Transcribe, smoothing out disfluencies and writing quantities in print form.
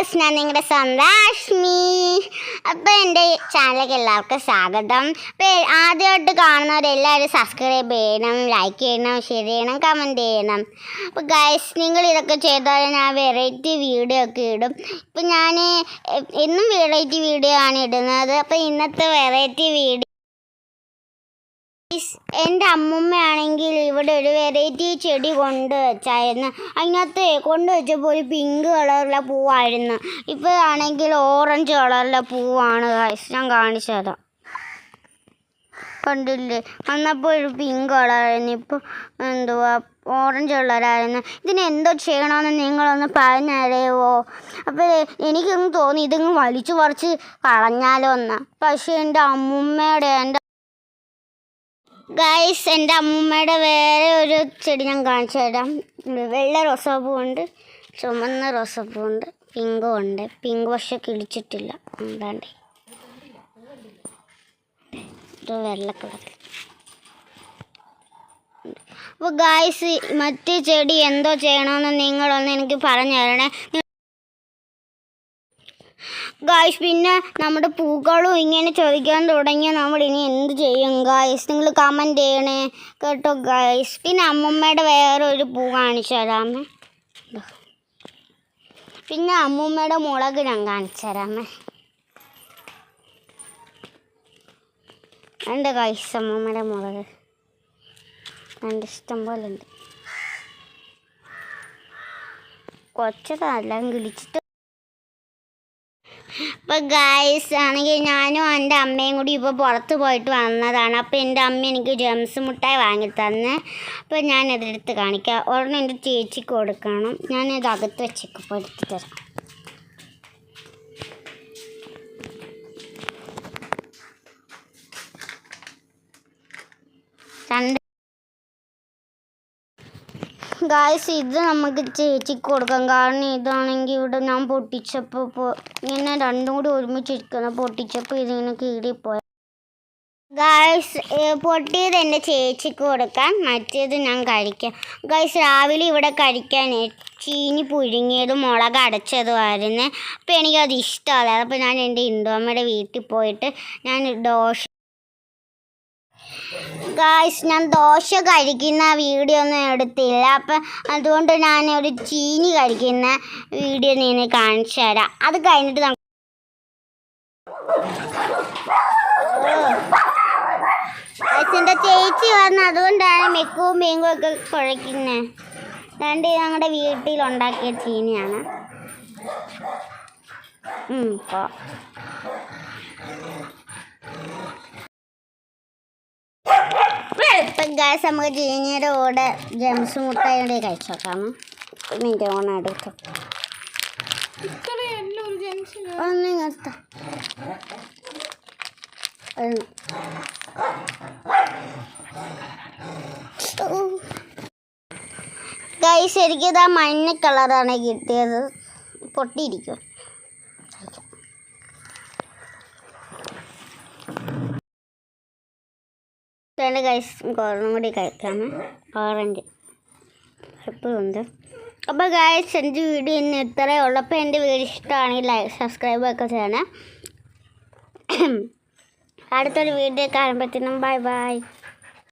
Guys, ഞാൻ നിങ്ങളുടെ സ്വന്തം അശ്മി. അപ്പോൾ എൻ്റെ ചാനലിലേക്ക് എല്ലാവർക്കും സ്വാഗതം. അപ്പോൾ ആദ്യമായിട്ട് കാണുന്നവരെല്ലാവരും സബ്സ്ക്രൈബ് ചെയ്യണം, ലൈക്ക് ചെയ്യണം, ഷെയർ ചെയ്യണം, കമൻറ്റ് ചെയ്യണം. അപ്പോൾ ഗൈസ്, നിങ്ങൾ ഇതൊക്കെ ചെയ്താൽ ഞാൻ വെറൈറ്റി വീഡിയോ ഒക്കെ ഇടും. ഇപ്പം ഞാൻ എന്നും വെറൈറ്റി വീഡിയോ ആണ് ഇടുന്നത്. അപ്പോൾ ഇന്നത്തെ വെറൈറ്റി വീഡിയോ, എൻ്റെ അമ്മൂമ്മയാണെങ്കിൽ ഇവിടെ ഒരു വെറൈറ്റി ചെടി കൊണ്ട് വെച്ചായിരുന്നു. അതിനകത്ത് കൊണ്ടുവച്ചപ്പോൾ ഒരു പിങ്ക് കളറിലെ പൂവായിരുന്നു. ഇപ്പോൾ ആണെങ്കിൽ ഓറഞ്ച് കളറിലെ പൂവാണ് ഗൈസ്. ഞാൻ കാണിച്ചു തരാം. കണ്ടില്ലേ, വന്നപ്പോൾ ഒരു പിങ്ക് കളറായിരുന്നു, ഇപ്പോൾ എന്തുവാ ഓറഞ്ച് കളറായിരുന്നു. ഇതിന് എന്തോ ചെയ്യണമെന്ന് നിങ്ങളൊന്ന് പറഞ്ഞു തരുമോ? അപ്പോൾ എനിക്കൊന്ന് തോന്നി ഇതൊന്ന് വലിച്ചു പറിച്ച് കളഞ്ഞാലോ എന്ന്. പക്ഷേ എൻ്റെ അമ്മൂമ്മയുടെ ഗൈസ്, എൻ്റെ അമ്മൂമ്മയുടെ വേറെ ഒരു ചെടി ഞാൻ കാണിച്ചു തരാം. വെള്ള റോസാപ്പൂവുണ്ട്, ചുമന്ന റോസാപ്പൂവുണ്ട്, പിങ്കും ഉണ്ട്. പിങ്ക് പക്ഷെ കിളിച്ചിട്ടില്ല. എന്താണ്ട് ഇത് വെള്ള കളർ. അപ്പോൾ ഗൈസ്, മറ്റേ ചെടി എന്തോ ചെയ്യണമെന്ന് നിങ്ങളൊന്ന് എനിക്ക് പറഞ്ഞു തരണേ ഗായ്സ്. പിന്നെ നമ്മുടെ പൂക്കളും ഇങ്ങനെ ചോദിക്കാൻ തുടങ്ങിയാൽ നമ്മൾ ഇനി എന്ത് ചെയ്യും ഗായ്സ്? നിങ്ങൾ കമൻറ്റ് ചെയ്യണേ കേട്ടോ ഗായ്സ്. പിന്നെ അമ്മൂമ്മയുടെ വേറെ ഒരു പൂ കാണിച്ചു തരാമേ. പിന്നെ അമ്മൂമ്മയുടെ മുളക് ഞാൻ കാണിച്ചു തരാമേ. ഉണ്ട് ഗായ്സ്, അമ്മൂമ്മയുടെ മുളക് എൻ്റെ ഇഷ്ടം പോലെ ഉണ്ട്. കൊച്ചതെല്ലാം കിളിച്ചിട്ട്. അപ്പോൾ ഗായ്സ് ആണെങ്കിൽ ഞാനും എൻ്റെ അമ്മയും കൂടി ഇപ്പോൾ പുറത്ത് പോയിട്ട് വന്നതാണ്. അപ്പോൾ എൻ്റെ അമ്മ എനിക്ക് ജെംസ് മുട്ടായി വാങ്ങി തന്നെ. അപ്പോൾ ഞാനതെടുത്ത് കാണിക്കാം. ഒരെണ്ണം എൻ്റെ ചേച്ചിക്ക് കൊടുക്കണം. ഞാനിത് അകത്ത് വെച്ചേക്കപ്പോൾ എടുത്ത് തരാം. ഗായ്സ്, ഇത് നമുക്ക് ചേച്ചിക്ക് കൊടുക്കാം. കാരണം ഇതാണെങ്കിൽ ഇവിടെ ഞാൻ പൊട്ടിച്ചപ്പോൾ ഇങ്ങനെ രണ്ടും കൂടി ഒരുമിച്ചിരിക്കുന്ന പൊട്ടിച്ചപ്പോൾ ഇതിങ്ങനെ കീറിപ്പോയി. ഗായ്സ്, പൊട്ടിയത് എൻ്റെ ചേച്ചിക്ക് കൊടുക്കാം, മറ്റേത് ഞാൻ കഴിക്കാം. ഗായ്സ്, രാവിലെ ഇവിടെ കഴിക്കാൻ ചീനി പുഴുങ്ങിയതും മുളക് അടച്ചതുമായിരുന്നു. അപ്പോൾ എനിക്കത് ഇഷ്ടമല്ല. അപ്പോൾ ഞാൻ എൻ്റെ ഇൻഡോമ്മയുടെ വീട്ടിൽ പോയിട്ട് ഞാൻ ദോശ കഴിക്കുന്ന വീഡിയോ ഒന്നും എടുത്തില്ല. അപ്പം അതുകൊണ്ട് ഞാനൊരു ചീനി കഴിക്കുന്ന വീഡിയോ നിന്ന് കാണിച്ചു തരാം. അത് കഴിഞ്ഞിട്ട് എൻ്റെ ചേച്ചി വന്ന് അതുകൊണ്ടാണ് മെക്കവും മേങ്ങും ഒക്കെ കുഴയ്ക്കുന്നത്. രണ്ട് ഞങ്ങളുടെ വീട്ടിലുണ്ടാക്കിയ ചീനിയാണ്. ഇപ്പം ഗായ്സ്, നമുക്ക് ചീനിയുടെ കൂടെ ജെംസ് മുട്ടായി കഴിച്ചു നോക്കാമോ? നിൻ്റെ ഓണം എടുത്തു ഗായ്സ്, എനിക്കിതാ മഞ്ഞ കളറാണ് കിട്ടിയത്. പൊട്ടിയിരിക്കും. ഗൈസ്, കുറച്ചും കൂടി കഴിക്കാമേ. ഓറഞ്ച് എപ്പോഴും ഉണ്ട്. അപ്പോൾ ഗൈസ്, എൻ്റെ വീഡിയോ ഇന്ന് ഇത്രയേ ഉള്ളൂ. അപ്പോൾ എൻ്റെ വീഡിയോ ഇഷ്ടമാണെങ്കിൽ ലൈക്ക് സബ്സ്ക്രൈബ് ഒക്കെ ചെയ്യണേ. അടുത്തൊരു വീഡിയോ കാണുമ്പോഴത്തേനും ബൈ ബൈ.